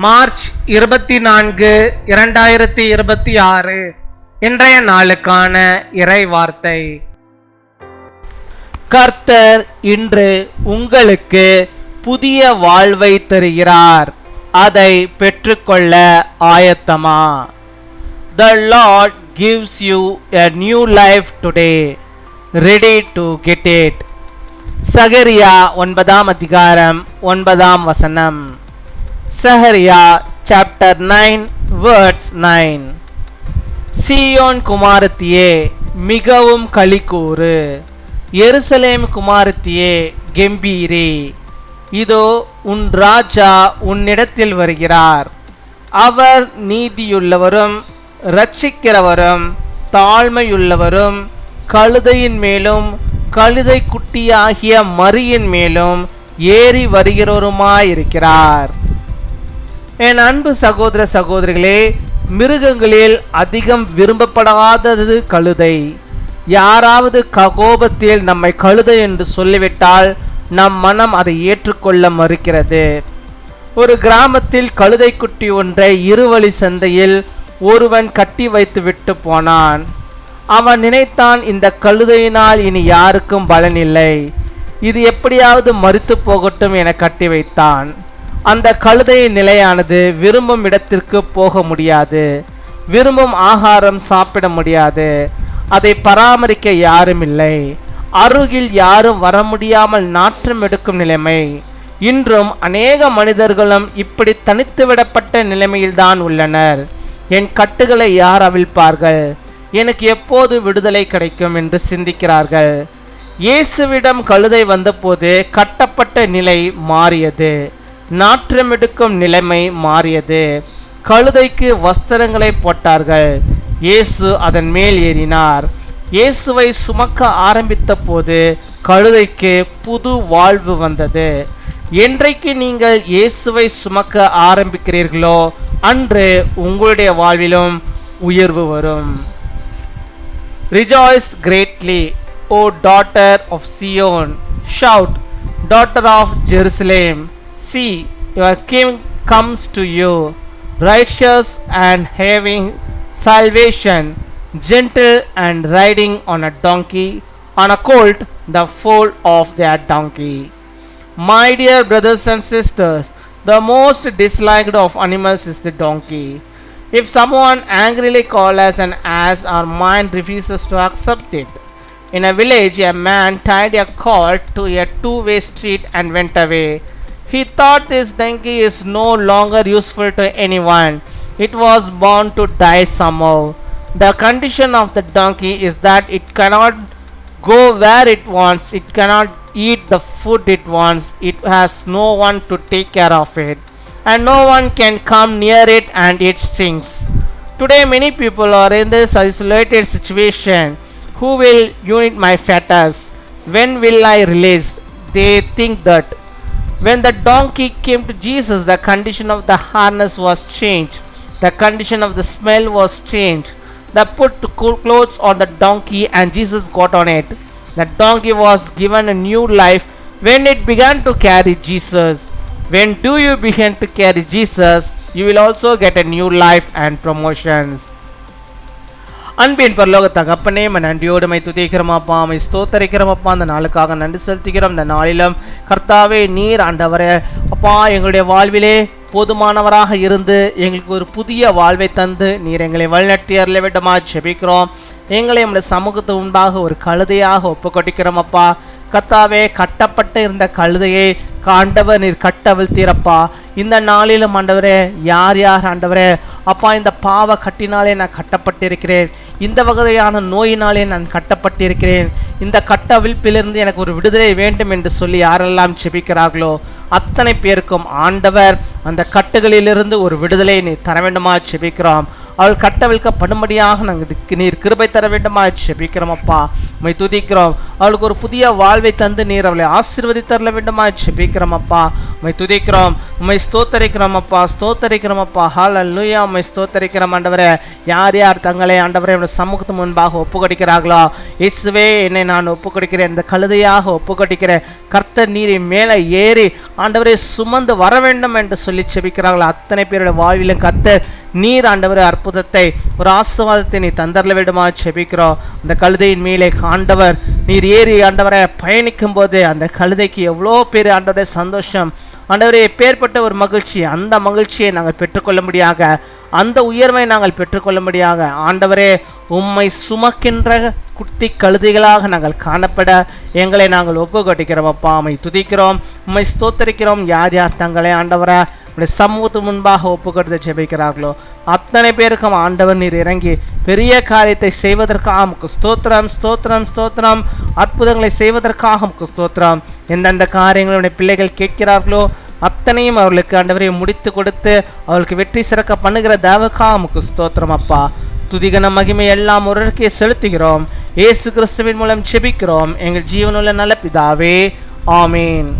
March 24, 2026 இன்றைய நாளுக்கான இறை வார்த்தை. கர்த்தர் இன்று உங்களுக்கு புதிய வாழ்வை தருகிறார், அதை பெற்றுக்கொள்ள ஆயத்தமா? The Lord gives you a new life today, ready to get it. சகரியா 9 அதிகாரம் 9 சகரியா chapter 9 verse 9. சீயோன் குமாரத்தியே மிகவும் களிக்கூறு, எருசலேம் குமாரத்தியே கெம்பீரே, இதோ உன் ராஜா உன்னிடத்தில் வருகிறார். அவர் நீதியுள்ளவரும் இரட்சிக்கிறவரும் தாழ்மையுள்ளவரும் கழுதையின் மேலும் கழுதை குட்டியாகிய மரியின் மேலும் ஏறி வருகிறவருமாயிருக்கிறார். என் அன்பு சகோதர சகோதரிகளே, மிருகங்களில் அதிகம் விரும்பப்படாதது கழுதை. யாராவது கோபத்தில் நம்மை கழுதை என்று சொல்லிவிட்டால் நம் மனம் அதை ஏற்றுக்கொள்ள மறுக்கிறது. ஒரு கிராமத்தில் கழுதை குட்டி ஒன்றை இருவழி சந்தையில் ஒருவன் கட்டி வைத்து விட்டு போனான். அவன் நினைத்தான், இந்த கழுதையினால் இனி யாருக்கும் பலன் இல்லை, இது எப்படியாவது மரித்து போகட்டும் என கட்டி வைத்தான். அந்த கழுதையின் நிலையானது விரும்பும் இடத்திற்கு போக முடியாது, விரும்பும் ஆகாரம் சாப்பிட முடியாது, அதை பராமரிக்க யாரும் இல்லை, அருகில் யாரும் வர முடியாமல் நாற்றம் எடுக்கும் நிலைமை. இன்றும் அநேக மனிதர்களும் இப்படி தனித்து விடப்பட்ட நிலைமையில்தான் உள்ளனர். என் கட்டுகளை யார் அவிழ்ப்பார்கள், எனக்கு எப்போது விடுதலை கிடைக்கும் என்று சிந்திக்கிறார்கள். இயேசுவிடம் கழுதை வந்தபோது கட்டப்பட்ட நிலை மாறியது, நாற்றமெடுக்கும் நிலைமை மாறியது. கழுதைக்கு வஸ்திரங்களை போட்டார்கள், இயேசு அதன் மேல் ஏறினார். இயேசுவை சுமக்க ஆரம்பித்த போது கழுதைக்கு புது வாழ்வு வந்தது. என்றைக்கு நீங்கள் இயேசுவை சுமக்க ஆரம்பிக்கிறீர்களோ அன்று உங்களுடைய வாழ்விலும் உயர்வு வரும். Rejoice greatly, O daughter of Zion. Shout, daughter of Jerusalem. See, your king comes to you, righteous and having salvation, gentle and riding on a donkey, on a colt, the foal of their donkey. My dear brothers and sisters, the most disliked of animals is the donkey. If someone angrily calls an ass, our mind refuses to accept it. In a village, a man tied a colt to a two-way street and went away. He thought this donkey is no longer useful to anyone. It was born to die somehow. The condition of the donkey is that it cannot go where it wants, it cannot eat the food it wants, it has no one to take care of it, and no one can come near it and it stinks. Today many people are in this isolated situation. Who will unite my fetters? When will I release? They think that. When the donkey came to Jesus, the condition of the harness was changed, the condition of the smell was changed. They put clothes on the donkey and Jesus got on it. The donkey was given a new life when it began to carry Jesus. When do you begin to carry Jesus, you will also get a new life and promotions. அன்பின் பரலோக தகப்பனே, நன்றியோடு my துதிக்கிறோமப்பா, my ஸ்தோத்தரிக்கிறோமப்பா. அந்த நாளுக்காக நன்றி செலுத்துகிறோம். இந்த நாளிலும் கர்த்தாவே, நீர் ஆண்டவரே அப்பா எங்களுடைய வாழ்விலே போதுமானவராக இருந்து எங்களுக்கு ஒரு புதிய வாழ்வை தந்து நீர் எங்களை வழிநடத்தி அருள வேண்டுமா ஜெபிக்கிறோம். எங்களை நம்முடைய சமூகத்து முன்பாக ஒரு கழுதையாக ஒப்புக்கொடுக்கிறோம் அப்பா. கர்த்தாவே, கட்டப்பட்டு இருந்த கழுதையை ஆண்டவர் நீர் கட்டவிழ்த்தீரப்பா. இந்த நாளிலும் ஆண்டவரே, யார் யார் ஆண்டவரே அப்பா இந்த பாவ கட்டினாலே நான் கட்டப்பட்டிருக்கிறேன், இந்த வகையான நோயினாலே நான் கட்டப்பட்டிருக்கிறேன், இந்த கட்டவிழ்ப்பிலிருந்து எனக்கு ஒரு விடுதலை வேண்டும் என்று சொல்லி யாரெல்லாம் ஜெபிக்கிறார்களோ அத்தனை பேருக்கும் ஆண்டவர் அந்த கட்டுகளிலிருந்து ஒரு விடுதலை நீ தர வேண்டுமா ஜெபிக்கிறோம். அவள் கட்டவிழ்க்கப்படும்படியாக நாங்கள் நீர் கிருபை தர வேண்டுமா ஜெபிக்கிறோம் அப்பா. உம்மை துதிக்கிறோம். அவளுக்கு ஒரு புதிய வாழ்வை தந்து நீர் அவளை ஆசீர்வதித்தரல வேண்டுமா ஜெபிக்கிறோம் அப்பா. உம்மை துதிக்கிறோம், உம்மை ஸ்தோத்தரிக்கிறோம் அப்பா, ஸ்தோத்தரிக்கிறோம் அப்பா. ஹல்லேலூயா. உம்மை ஸ்தோத்தரிக்கிறோம் ஆண்டவரே. யார் யார் தங்களை ஆண்டவரே சமூகத்து முன்பாக ஒப்பு கொடுக்கிறார்களோ, இயேசுவே என்னை நான் ஒப்பு கொடுக்கிறேன், இந்த கழுதையாக ஒப்பு கொடுக்கிறேன், கர்த்தர் நீரை மேலே ஏறி ஆண்டவரே சுமந்து வர வேண்டும் என்று சொல்லி செபிக்கிறார்களோ அத்தனை பேருடைய வாழ்விலும் கர்த்தர் நீர் ஆண்டவரே அற்புதத்தை, ஒரு ஆசீர்வாதத்தை நீ தந்தரல வேண்டுமா செபிக்கிறோம். அந்த கழுதையின் மேலே ஆண்டவர் நீர் ஏறி ஆண்டவரை பயணிக்கும் போது அந்த கழுதைக்கு எவ்வளோ பேர் ஆண்டவரே சந்தோஷம், ஆண்டவரே எப்பேற்பட்ட ஒரு மகிழ்ச்சி, அந்த மகிழ்ச்சியை நாங்கள் பெற்றுக்கொள்ளும்படியாக, அந்த உயர்வை நாங்கள் பெற்றுக்கொள்ளும்படியாக ஆண்டவரே உம்மை சுமக்கின்ற குட்டி கழுதைகளாக நாங்கள் காணப்பட எங்களை நாங்கள் ஒப்பு கொட்டிக்கிறோம் அப்பா. உம்மை துதிக்கிறோம், உம்மை ஸ்தோத்தரிக்கிறோம். யார் யார் தங்களை ஆண்டவரை சமூகத்து முன்பாக ஒப்பு கொடுத்து ஜெபிக்கிறார்களோ அத்தனை பேருக்கும் ஆண்டவர் நீர் இறங்கி பெரிய காரியத்தை செய்வதற்காக உமக்கு ஸ்தோத்திரம், ஸ்தோத்திரம், ஸ்தோத்திரம். அற்புதங்களை செய்வதற்காக உமக்கு ஸ்தோத்திரம். எந்தெந்த காரியங்களுடைய பிள்ளைகள் கேட்கிறார்களோ அத்தனையும் அவர்களுக்கு ஆண்டவரை முடித்து கொடுத்து அவர்களுக்கு வெற்றி சிறக்க பண்ணுகிற தேவக்காக உமக்கு ஸ்தோத்திரம் அப்பா. துதிகன மகிமை எல்லாம் ஒருவருக்கே செலுத்துகிறோம். இயேசு கிறிஸ்துவின் மூலம் ஜெபிக்கிறோம் எங்கள் ஜீவனுள்ள நல்ல பிதாவே, ஆமீன்.